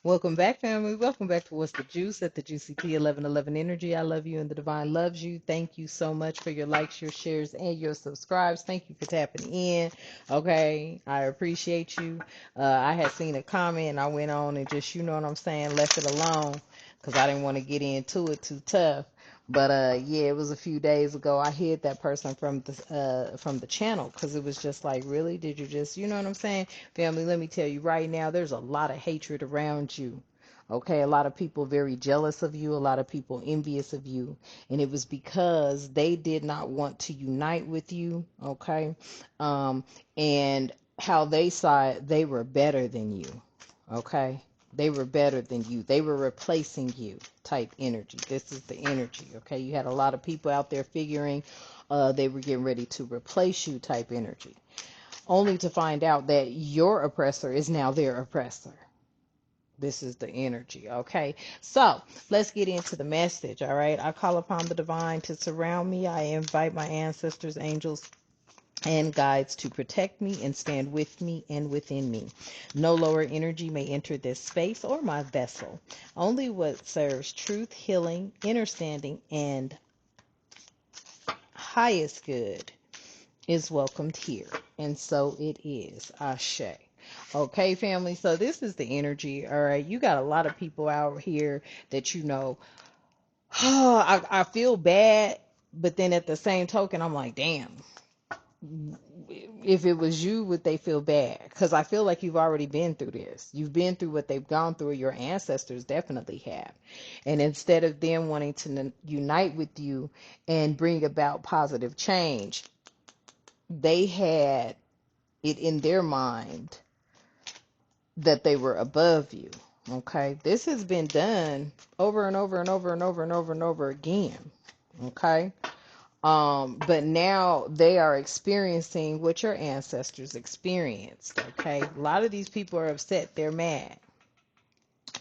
Welcome back, family. Welcome back to What's the Juice at the Juicy T 1111 Energy. I love you and the divine loves you. Thank you so much for your likes, your shares, and your subscribes. Thank you for tapping in. Okay, I appreciate you. I had seen a comment and I went on and just, you know what I'm saying, left it alone because I didn't want to get into it too tough. But yeah, it was a few days ago. I hid that person from the channel because it was just like, really? Did you just, you know what I'm saying? Family, let me tell you right now, there's a lot of hatred around you. Okay, a lot of people very jealous of you, a lot of people envious of you, and it was because they did not want to unite with you, okay? Um, and how they saw it, they were better than you, okay? They were better than you. They were replacing you type energy. This is the energy, okay? You had a lot of people out there figuring they were getting ready to replace you type energy, only to find out that your oppressor is now their oppressor. This is the energy, okay? So let's get into the message, all right? I call upon the divine to surround me. I invite my ancestors, angels, and guides to protect me and stand with me and within me. No lower energy may enter this space or my vessel. Only what serves truth, healing, understanding, and highest good is welcomed here. And so it is. Ashe. Okay, family. So this is the energy. All right. You got a lot of people out here that you know, I feel bad, but then at the same token, I'm like, damn, if it was you, would they feel bad? Because I feel like you've already been through this. You've been through what they've gone through. Your ancestors definitely have. And instead of them wanting to unite with you and bring about positive change, they had it in their mind that they were above you. Okay, this has been done over and over and over and over and over and over again. Okay, but now they are experiencing what your ancestors experienced. Okay, a lot of these people are upset, they're mad.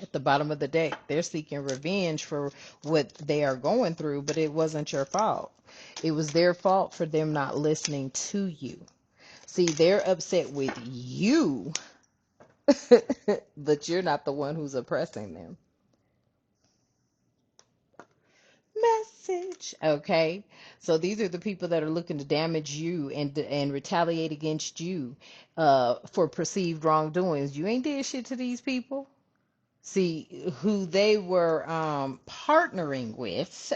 At the bottom of the deck, they're seeking revenge for what they are going through, but it wasn't your fault. It was their fault for them not listening to you. See, they're upset with you, but you're not the one who's oppressing them. Message. Okay. So these are the people that are looking to damage you and retaliate against you for perceived wrongdoings. You ain't did shit to these people. See, who they were partnering with,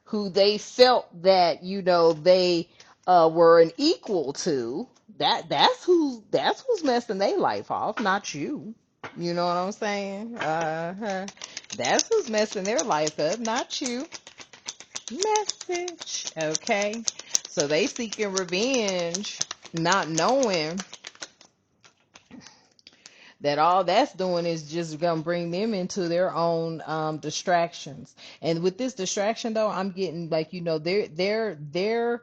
who they felt that, you know, they were an equal to, that's who's messing their life off, not you. You know what I'm saying? That's who's messing their life up, not you. Message. Okay. So they seeking revenge, not knowing that all that's doing is just gonna bring them into their own distractions. And with this distraction though, I'm getting like, you know, their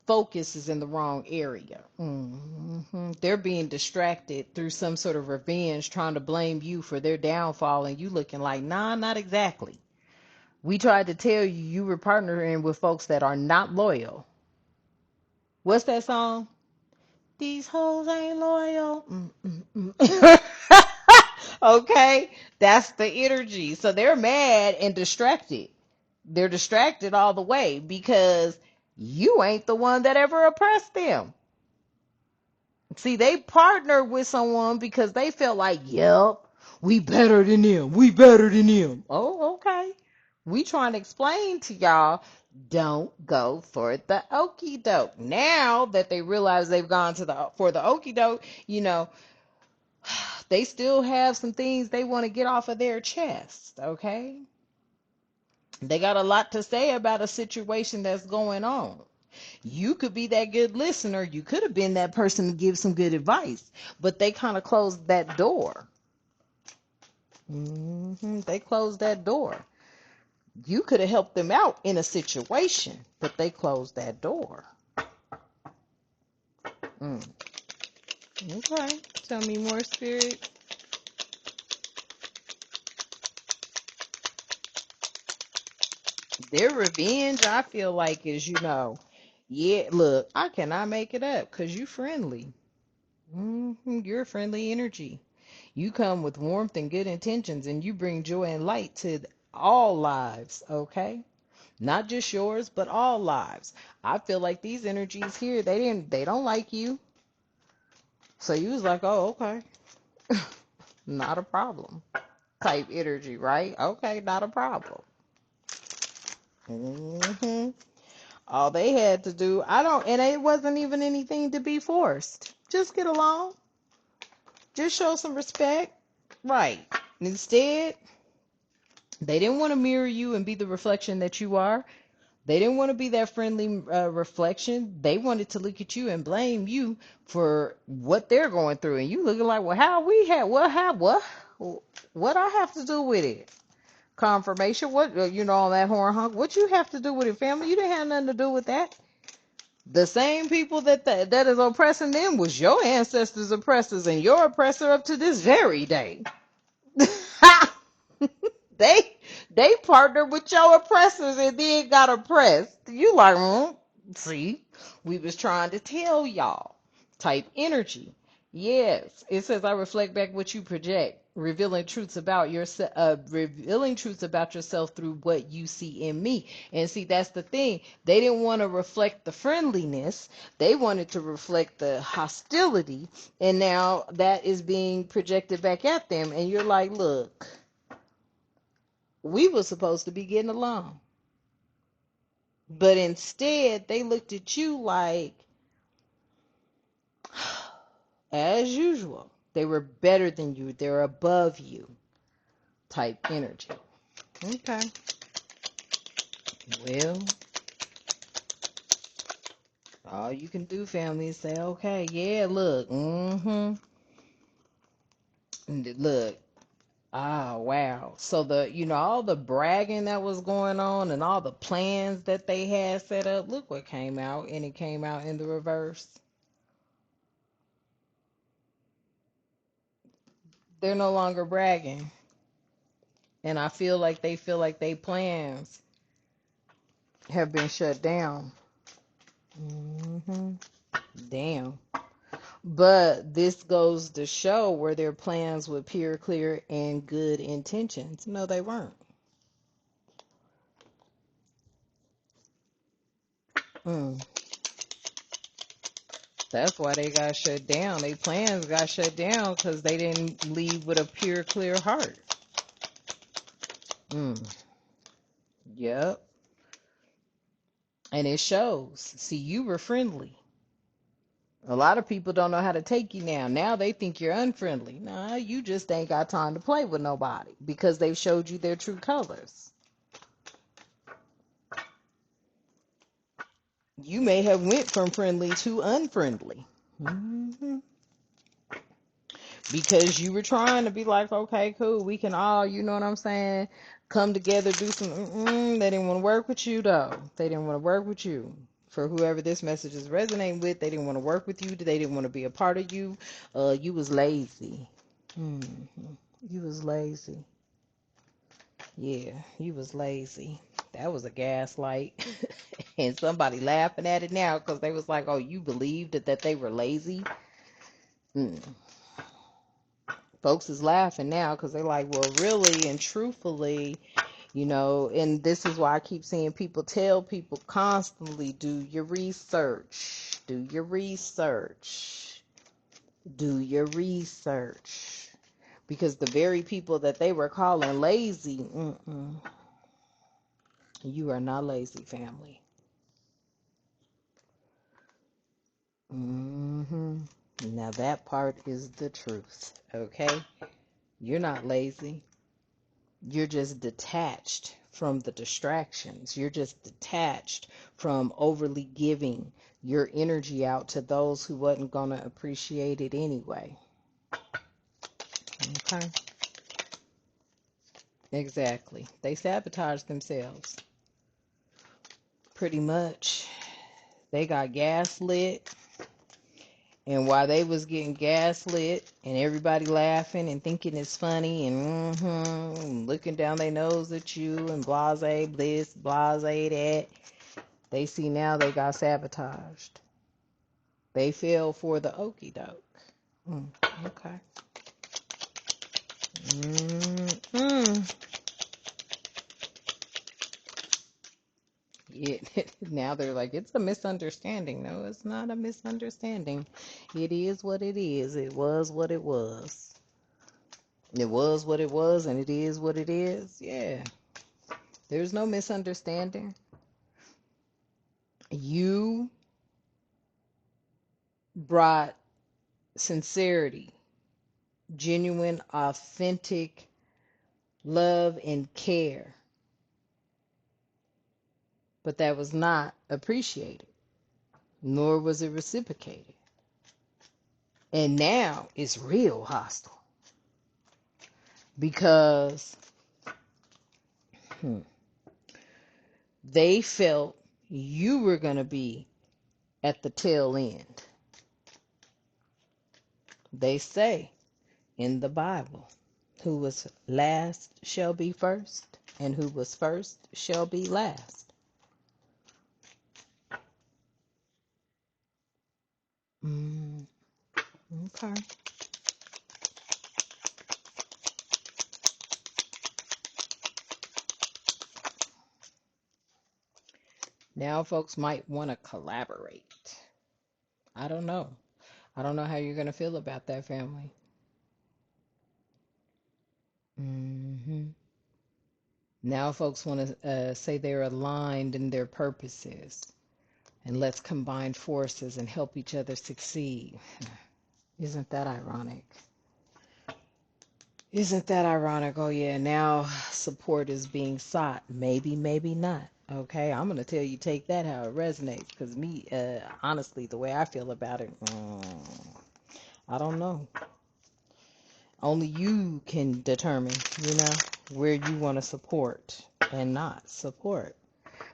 focus is in the wrong area. They're being distracted through some sort of revenge, trying to blame you for their downfall, and you looking like, nah, not exactly. We tried to tell you you were partnering with folks that are not loyal. What's that song? These hoes ain't loyal. Okay, that's the energy. So they're mad and distracted. They're distracted all the way because you ain't the one that ever oppressed them. See, they partnered with someone because they felt like, yep, we better than them. We better than them. Oh, okay. We trying to explain to y'all, don't go for the okie doke. Now that they realize they've gone to the for the okie doke, you know, they still have some things they want to get off of their chest, okay? They got a lot to say about a situation that's going on. You could be that good listener. You could have been that person to give some good advice, but they kind of closed that door. They closed that door. You could have helped them out in a situation, but they closed that door. Mm. Okay. Tell me more, Spirit. Their revenge, I feel like, is, you know, yeah, look, I cannot make it up because you friendly. You're a friendly energy. You come with warmth and good intentions, and you bring joy and light to all lives, okay? Not just yours, but all lives. I feel like these energies here, they don't like you. So you was like, oh, okay. Not a problem. Type energy, right? Okay, not a problem. hmm All they had to do, and it wasn't even anything to be forced. Just get along. Just show some respect. Right. Instead, they didn't want to mirror you and be the reflection that you are. They didn't want to be that friendly reflection. They wanted to look at you and blame you for what they're going through. And you looking like, well, what I have to do with it? Confirmation, what, on that horn hunk, what you have to do with it, family? You didn't have nothing to do with that. The same people that is oppressing them was your ancestors' oppressors and your oppressor up to this very day. They they partnered with your oppressors and then got oppressed. You like, see, we was trying to tell y'all. Type energy. Yes, it says I reflect back what you project, revealing truths about yourself through what you see in me. And see, that's the thing. They didn't want to reflect the friendliness. They wanted to reflect the hostility, and now that is being projected back at them. And you're like, look, we were supposed to be getting along. But instead, they looked at you like, as usual, they were better than you. They're above you type energy. Okay. Well, all you can do, family, is say, okay, yeah, look, look, ah, wow. So all the bragging that was going on and all the plans that they had set up, look what came out, and it came out in the reverse. They're no longer bragging. And I feel like they plans have been shut down. hmm Damn. But this goes to show where their plans with pure, clear, and good intentions. No, they weren't. Mm. That's why they got shut down. Their plans got shut down because they didn't leave with a pure, clear heart. Mm. Yep. And it shows. See, you were friendly. A lot of people don't know how to take you now. Now they think you're unfriendly. Nah, you just ain't got time to play with nobody because they've showed you their true colors. You may have went from friendly to unfriendly. hmm Because you were trying to be like, okay, cool, we can all, you know what I'm saying, come together, do some, they didn't want to work with you, though. They didn't want to work with you. For whoever this message is resonating with, they didn't want to work with you. They didn't want to be a part of you. You was lazy. hmm You was lazy. Yeah, you was lazy. That was a gaslight. And somebody laughing at it now because they was like, oh, you believed that they were lazy? Mm. Folks is laughing now because they're like, well, really and truthfully, and this is why I keep seeing people tell people constantly, do your research, do your research, do your research. Because the very people that they were calling lazy, you are not lazy, family. Now that part is the truth, okay? You're not lazy. You're just detached from the distractions. You're just detached from overly giving your energy out to those who wasn't going to appreciate it anyway. Okay? Exactly. They sabotage themselves. Pretty much. They got gaslit. And while they was getting gaslit and everybody laughing and thinking it's funny and looking down their nose at you and blase this, blase that, they see now they got sabotaged. They fell for the okey doke. Okay. Mm-mm. Now they're like, it's a misunderstanding. No, it's not a misunderstanding. It is what it is. It was what it was. It was what it was, and it is what it is. Yeah, there's no misunderstanding. You brought sincerity, genuine, authentic love and care, but that was not appreciated, nor was it reciprocated. And now it's real hostile because they felt you were going to be at the tail end. They say in the Bible, who was last shall be first, and who was first shall be last. Mm, okay. Now folks might want to collaborate. I don't know. I don't know how you're going to feel about that, family. hmm Now folks want to say they're aligned in their purposes, and let's combine forces and help each other succeed. Isn't that ironic? Isn't that ironic? Oh, yeah, now support is being sought. Maybe, maybe not. Okay, I'm going to tell you, take that how it resonates. Because me, honestly, the way I feel about it, I don't know. Only you can determine, where you want to support and not support.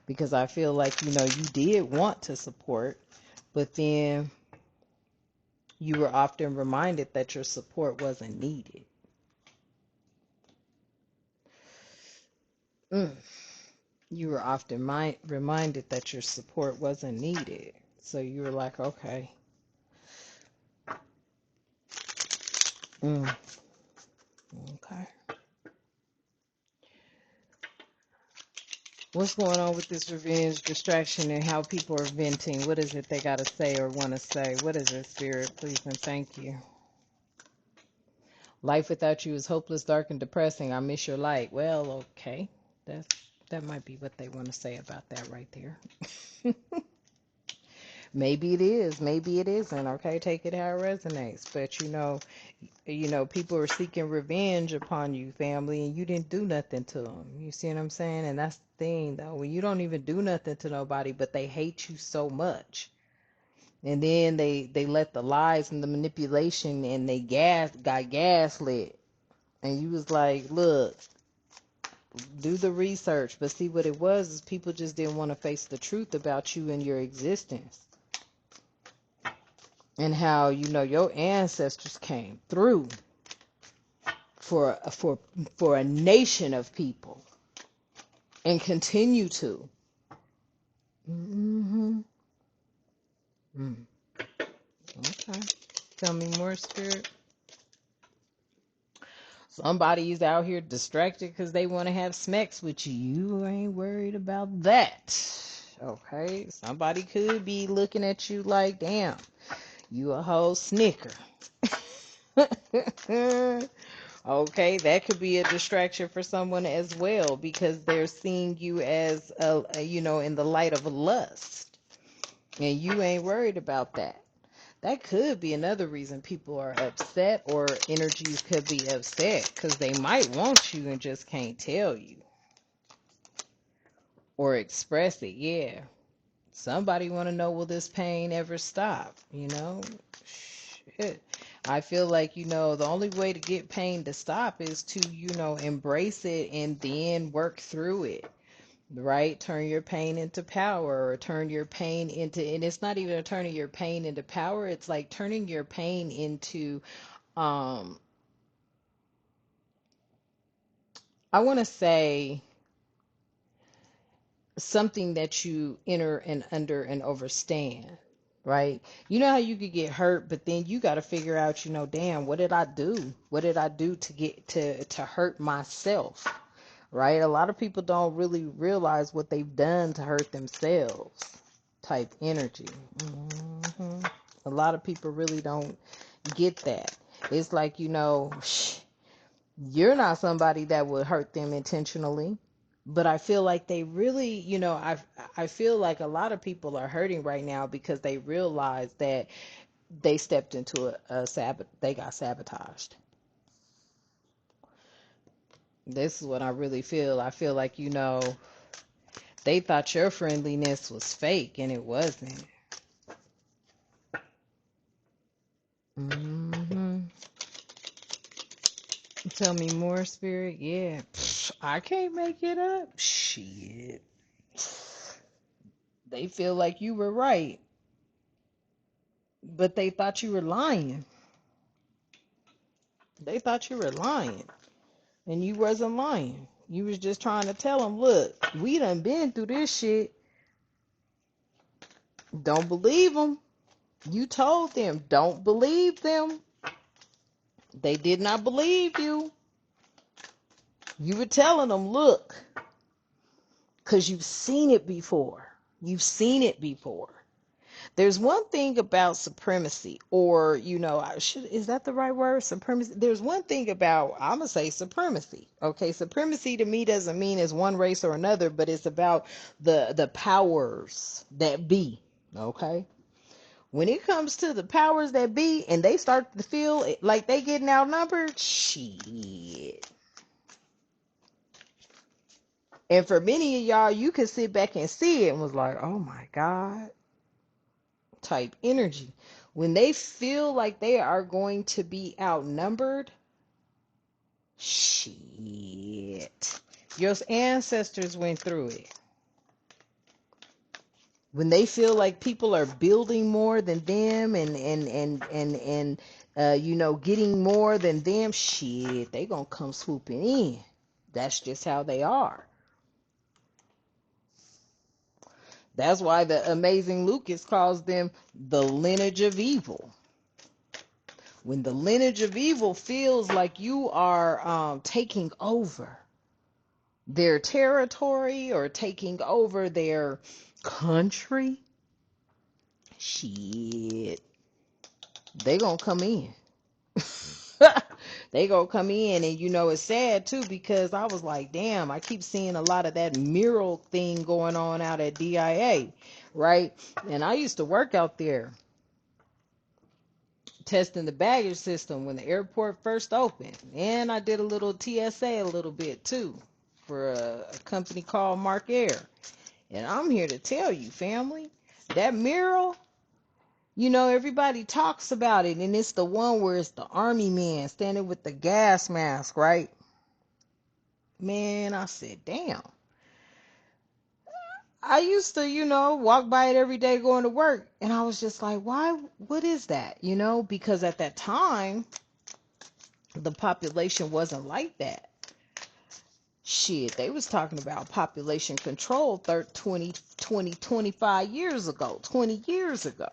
Because I feel like, you did want to support, but then you were often reminded that your support wasn't needed. Mm. You were often reminded that your support wasn't needed. So you were like, okay. Mm. Okay. What's going on with this revenge, distraction, and how people are venting? What is it they got to say or want to say? What is it, Spirit? Please and thank you. Life without you is hopeless, dark, and depressing. I miss your light. Well, okay. That's, that might be what they want to say about that right there. Maybe it is, maybe it isn't. Okay, take it how it resonates. But people are seeking revenge upon you, family, and you didn't do nothing to them. You see what I'm saying? And that's the thing, though. When you don't even do nothing to nobody, but they hate you so much, and then they let the lies and the manipulation and they got gaslit, and you was like, look, do the research. But see, what it was is people just didn't want to face the truth about you and your existence. And how your ancestors came through for a nation of people and continue to. Mm-hmm. Mm. Okay. Tell me more, Spirit. Somebody's out here distracted because they want to have smacks with you. You ain't worried about that. Okay. Somebody could be looking at you like, damn, you a whole snicker. Okay, that could be a distraction for someone as well because they're seeing you as in the light of lust, and you ain't worried about that. That could be another reason people are upset, or energies could be upset because they might want you and just can't tell you or express it. Yeah, somebody want to know, will this pain ever stop? Shit. I feel like, the only way to get pain to stop is to, embrace it and then work through it, right? Turn your pain into power, or turn your pain into, and it's not even turning your pain into power. It's like turning your pain into, um, I want to say something that you enter and under and overstand. right? You know how you could get hurt, but then you got to figure out, damn, what did I do? What did I do to get to hurt myself, right? A lot of people don't really realize what they've done to hurt themselves, type energy. A lot of people really don't get that. It's like, you're not somebody that would hurt them intentionally. But I feel like they really, I feel like a lot of people are hurting right now because they realize that they stepped into they got sabotaged. This is what I really feel. I feel like, they thought your friendliness was fake and it wasn't. hmm Tell me more, Spirit. Yeah. I can't make it up. Shit. They feel like you were right, but they thought you were lying. They thought you were lying, and you wasn't lying. You was just trying to tell them, look, we done been through this shit. Don't believe them. You told them, don't believe them. They did not believe you. You were telling them, look, because you've seen it before. You've seen it before. There's one thing about supremacy, or, is that the right word? Supremacy. There's one thing about, I'm going to say supremacy. Okay. Supremacy to me doesn't mean it's one race or another, but it's about the powers that be. Okay. When it comes to the powers that be and they start to feel like they getting outnumbered, shit. And for many of y'all, you can sit back and see it and was like, oh my God, type energy. When they feel like they are going to be outnumbered, shit. Your ancestors went through it. When they feel like people are building more than them and getting more than them, shit, they gonna come swooping in. That's just how they are. That's why the amazing Lucas calls them the lineage of evil. When the lineage of evil feels like you are taking over their territory or taking over their country, shit, they gonna come in. They gonna come in, and it's sad too, because I was like, damn, I keep seeing a lot of that mural thing going on out at DIA, right? And I used to work out there testing the baggage system when the airport first opened, and I did a little TSA a little bit too for a company called Mark Air. And I'm here to tell you, family, that mural, everybody talks about it, and it's the one where it's the army man standing with the gas mask, right? Man, I said, damn. I used to, walk by it every day going to work, and I was just like, why? What is that? Because at that time, the population wasn't like that. Shit, they was talking about population control 25 years ago, 20 years ago.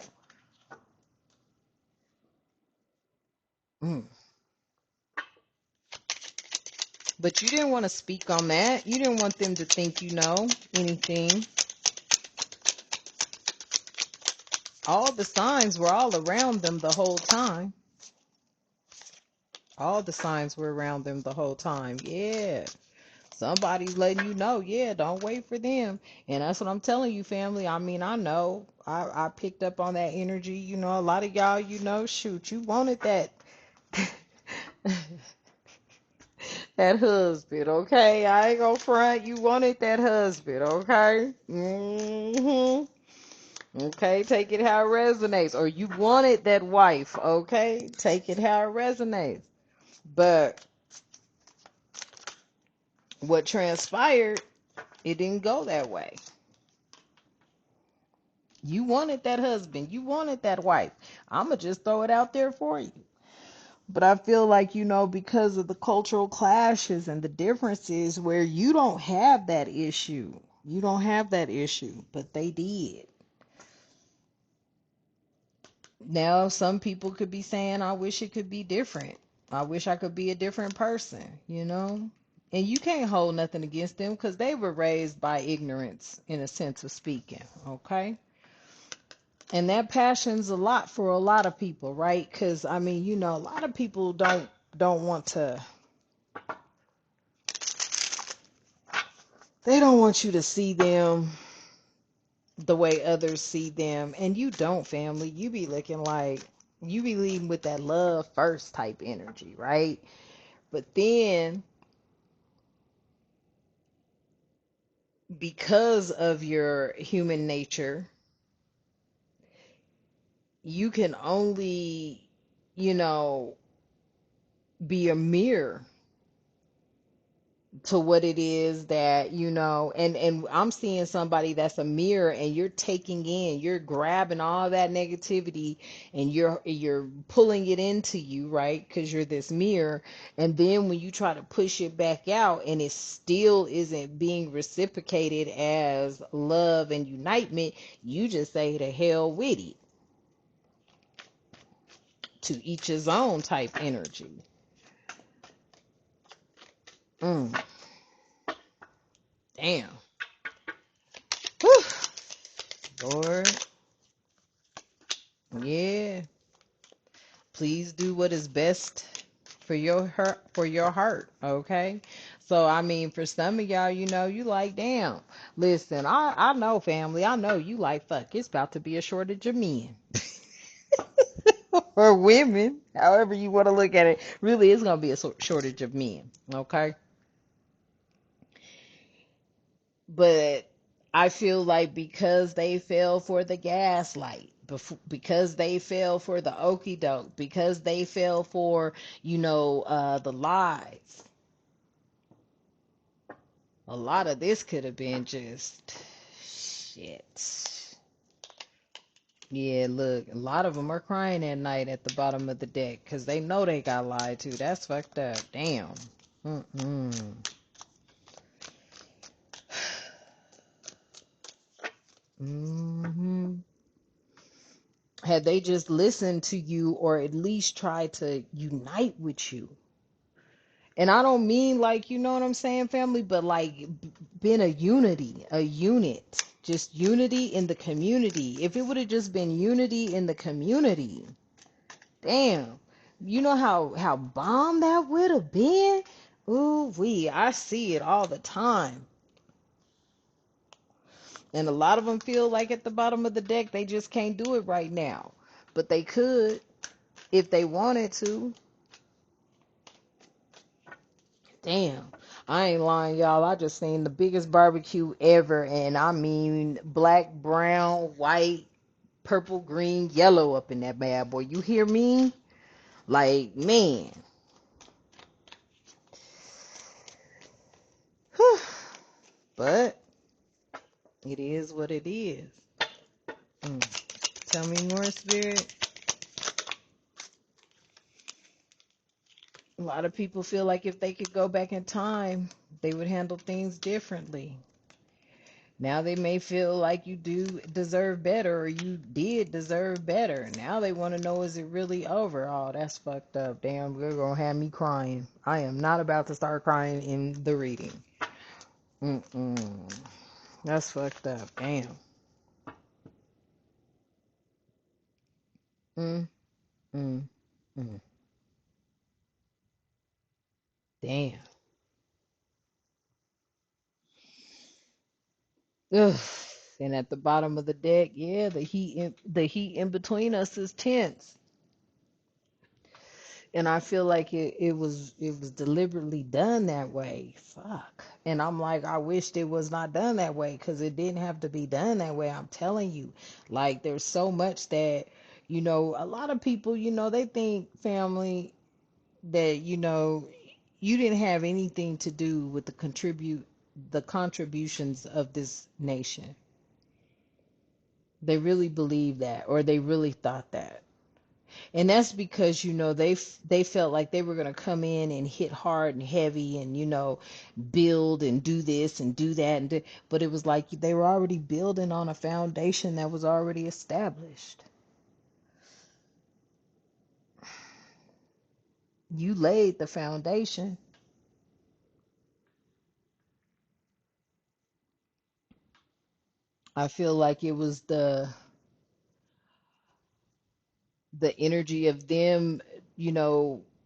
Mm. But you didn't want to speak on that. You didn't want them to think you know anything. All the signs were all around them the whole time. All the signs were around them the whole time. Yeah. Somebody's letting you know, yeah, don't wait for them. And that's what I'm telling you, family. I mean, I know. I picked up on that energy. A lot of y'all, shoot, you wanted that that husband, okay? I ain't gonna front. You wanted that husband, okay? Okay, take it how it resonates. Or you wanted that wife, okay? Take it how it resonates. But what transpired, it didn't go that way. You wanted that husband. You wanted that wife. I'm going to just throw it out there for you. But I feel like, because of the cultural clashes and the differences where you don't have that issue. You don't have that issue, but they did. Now, some people could be saying, I wish it could be different. I wish I could be a different person, you know? And you can't hold nothing against them because they were raised by ignorance in a sense of speaking, okay? And that passion's a lot for a lot of people, right? Because, I mean, you know, a lot of people don't want to, they don't want you to see them the way others see them. And you don't, family. You be looking like, you be leading with that love first type energy, right? But then, because of your human nature, you can only, you know, be a mirror to what it is that, you know, and I'm seeing somebody that's a mirror, and you're taking in, you're grabbing all that negativity, and you're pulling it into you, right? Because you're this mirror. And then when you try to push it back out and it still isn't being reciprocated as love and unitement, you just say to hell with it. To each his own type energy. mm, Damn. Whew. Lord, yeah. Please do what is best for your heart, okay? So I mean, for some of y'all, you know, you like, damn. Listen, I know, family. I know you like, fuck. It's about to be a shortage of men or women, however you want to look at it. Really, it's gonna be a shortage of men, okay? But I feel like because they fell for the gaslight, because they fell for the okie doke, because they fell for, you know, the lies, a lot of this could have been just shit. Yeah, look, a lot of them are crying at night at the bottom of the deck because they know they got lied to. That's fucked up. Damn. Mm-mm. Mm-hmm. Had they just listened to you or at least tried to unite with you. And I don't mean like, you know what I'm saying, family, but like been a unity, a unit, just unity in the community. If it would have just been unity in the community, damn, you know how bomb that would have been? Ooh, I see it all the time. And a lot of them feel like at the bottom of the deck, they just can't do it right now. But they could if they wanted to. Damn, I ain't lying, y'all. I just seen the biggest barbecue ever, and I mean black, brown, white, purple, green, yellow up in that bad boy. You hear me? Like, man. But it is what it is. Mm. Tell me more, Spirit. A lot of people feel like if they could go back in time, they would handle things differently. Now they may feel like you do deserve better, or you did deserve better. Now they want to know, is it really over? Oh, that's fucked up. Damn, you're going to have me crying. I am not about to start crying in the reading. Mm-mm. That's fucked up. Damn. Mm, mm, mm. Damn. Ugh. And at the bottom of the deck, yeah, the heat in between us is tense. And I feel like it was deliberately done that way. Fuck. And I'm like, I wished it was not done that way because it didn't have to be done that way. I'm telling you, like, there's so much that, you know, a lot of people, you know, they think, family, that, you know, you didn't have anything to do with the contributions of this nation. They really believe that, or they really thought that. And that's because, you know, they felt like they were going to come in and hit hard and heavy and, you know, build and do this and do that but it was like they were already building on a foundation that was already established. You laid the foundation. I feel like it was the energy of them,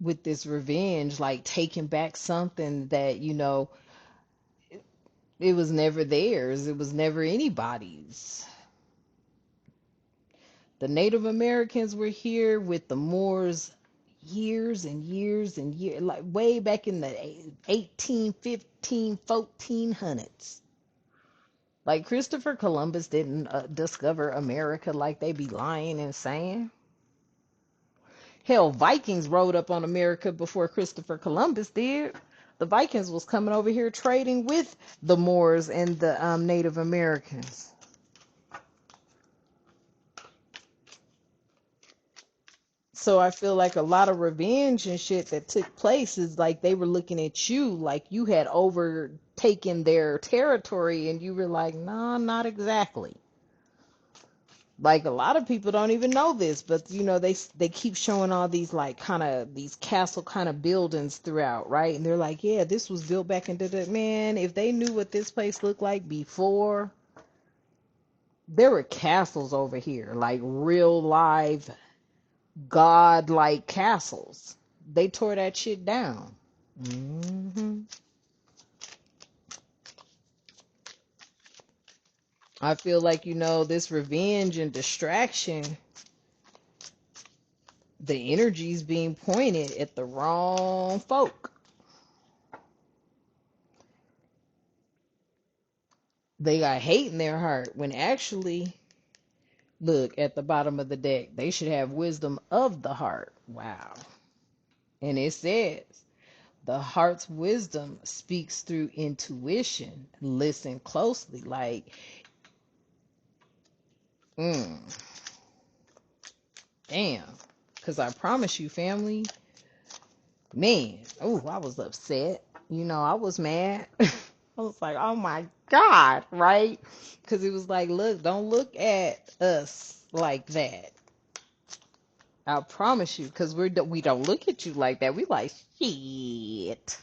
with this revenge, like taking back something that, it was never theirs. It was never anybody's. The Native Americans were here with the Moors years and years and years, like way back in the 1815, 1400s. Like Christopher Columbus didn't discover America like they be lying and saying. Hell, Vikings rode up on America before Christopher Columbus did. The Vikings was coming over here trading with the Moors and the Native Americans. So I feel like a lot of revenge and shit that took place is like they were looking at you like you had overtaken their territory, and you were like, nah, not exactly. Like a lot of people don't even know this, but they keep showing all these like kind of these castle kind of buildings throughout, right? And they're like, yeah, this was built back into the man. If they knew what this place looked like before, there were castles over here, like real live god-like castles. They tore that shit down. I feel like this revenge and distraction, the energy's being pointed at the wrong folk. They got hate in their heart when actually, look at the bottom of the deck. They should have wisdom of the heart. Wow. And it says, the heart's wisdom speaks through intuition. Listen closely. Like, damn. Because I promise you, family, man, oh, I was upset. I was mad. I was like, oh my God, right? Because it was like, look, don't look at us like that. I promise you, because we don't look at you like that. We like, shit.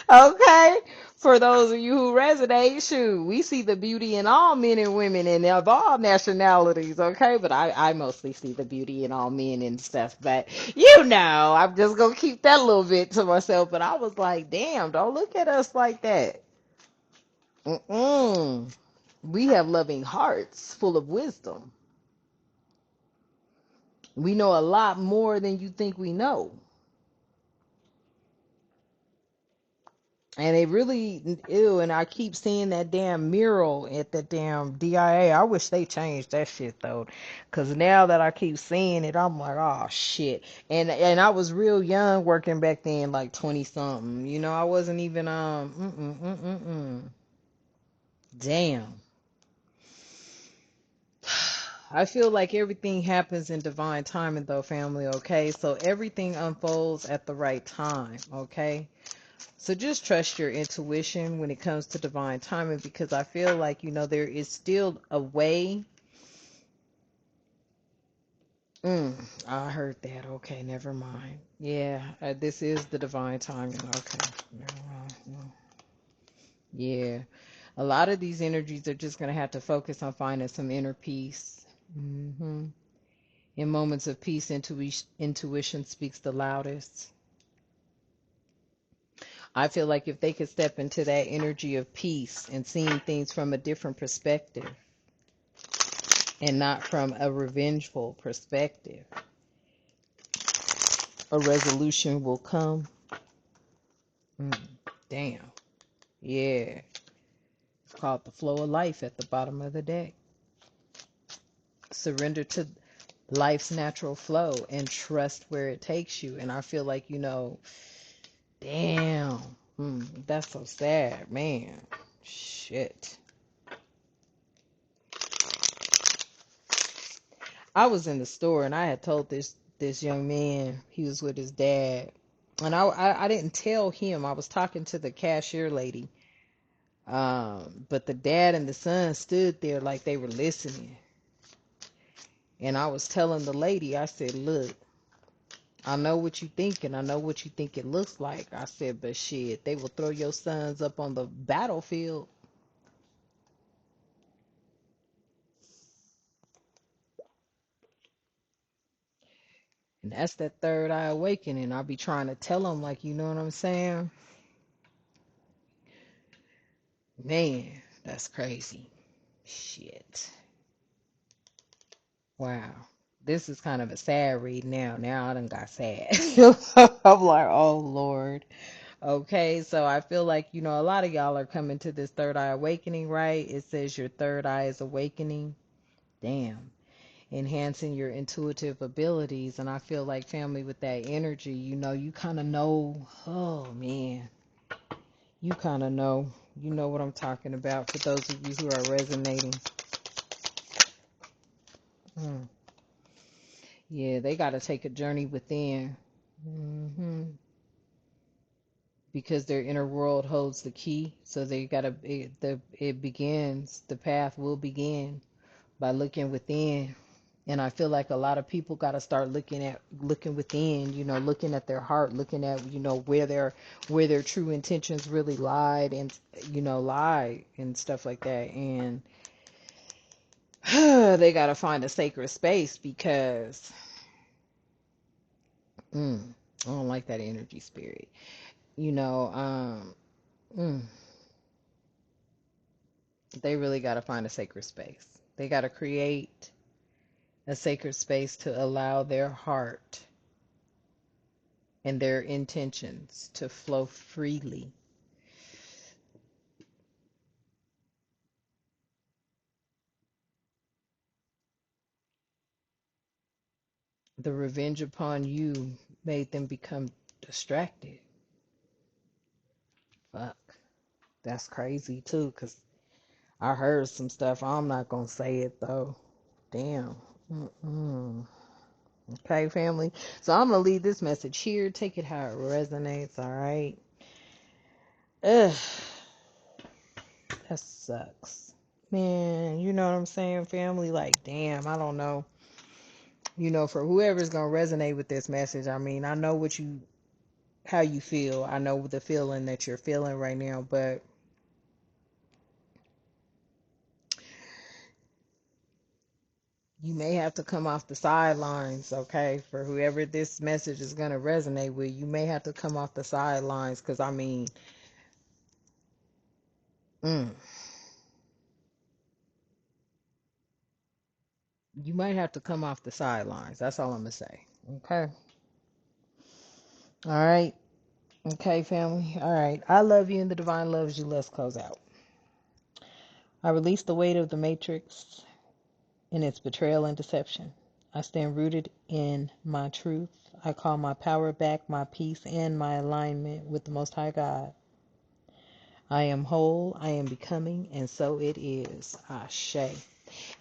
Okay? For those of you who resonate, shoot, we see the beauty in all men and women and of all nationalities, okay? But I mostly see the beauty in all men and stuff. But, I'm just going to keep that little bit to myself. But I was like, damn, don't look at us like that. We have loving hearts full of wisdom. We know a lot more than you think we know. And it really, ew, and I keep seeing that damn mural at the damn DIA. I wish they changed that shit though. Cause now that I keep seeing it, I'm like, oh shit. And I was real young working back then, like 20 something. I wasn't even damn. I feel like everything happens in divine timing though, family, okay? So everything unfolds at the right time, okay? So just trust your intuition when it comes to divine timing, because I feel like, there is still a way. I heard that. Okay, never mind. Yeah, this is the divine timing. Okay. Yeah. A lot of these energies are just going to have to focus on finding some inner peace. In moments of peace, intuition speaks the loudest. I feel like if they could step into that energy of peace and seeing things from a different perspective and not from a revengeful perspective, a resolution will come. Damn. Yeah. It's called the flow of life at the bottom of the deck. Surrender to life's natural flow and trust where it takes you. And I feel like, damn. That's so sad, man. Shit. I was in the store and I had told this young man, he was with his dad, and I didn't tell him. I was talking to the cashier lady, but the dad and the son stood there like they were listening, and I was telling the lady, I said, look, I know what you think, and I know what you think it looks like. I said, but shit, they will throw your sons up on the battlefield. And that's that third eye awakening. I'll be trying to tell them, like, you know what I'm saying? Man, that's crazy. Shit. Wow. This is kind of a sad read now. Now I done got sad. I'm like, oh Lord. Okay, so I feel like, a lot of y'all are coming to this third eye awakening, right? It says your third eye is awakening. Damn. Enhancing your intuitive abilities. And I feel like, family, with that energy, you kind of know, oh man, you kind of know. You know what I'm talking about for those of you who are resonating. Mm. Yeah, they got to take a journey within. Because their inner world holds the key. So they got to, it begins, the path will begin by looking within. And I feel like a lot of people got to start looking within, looking at their heart, looking at, where their true intentions really lied and, lie and stuff like that. And they got to find a sacred space because I don't like that energy spirit. You know, they really got to find a sacred space. They got to create a sacred space to allow their heart and their intentions to flow freely. The revenge upon you made them become distracted. Fuck. That's crazy too, because I heard some stuff. I'm not going to say it though. Damn. Mm-mm. Okay, family. So I'm going to leave this message here. Take it how it resonates, all right? Ugh. That sucks. Man, you know what I'm saying, family? Like, damn, I don't know. For whoever's going to resonate with this message, I mean, I know how you feel. I know the feeling that you're feeling right now, but you may have to come off the sidelines, okay? For whoever this message is going to resonate with, you may have to come off the sidelines because, I mean, mm, you might have to come off the sidelines. That's all I'm going to say, okay? All right. Okay, family. All right. I love you and the divine loves you. Let's close out. I release the weight of the matrix in its betrayal and deception. I stand rooted in my truth. I call my power back, my peace, and my alignment with the Most High God. I am whole, I am becoming, and so it is. Ashe.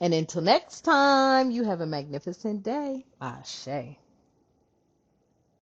And until next time, you have a magnificent day. Ashe.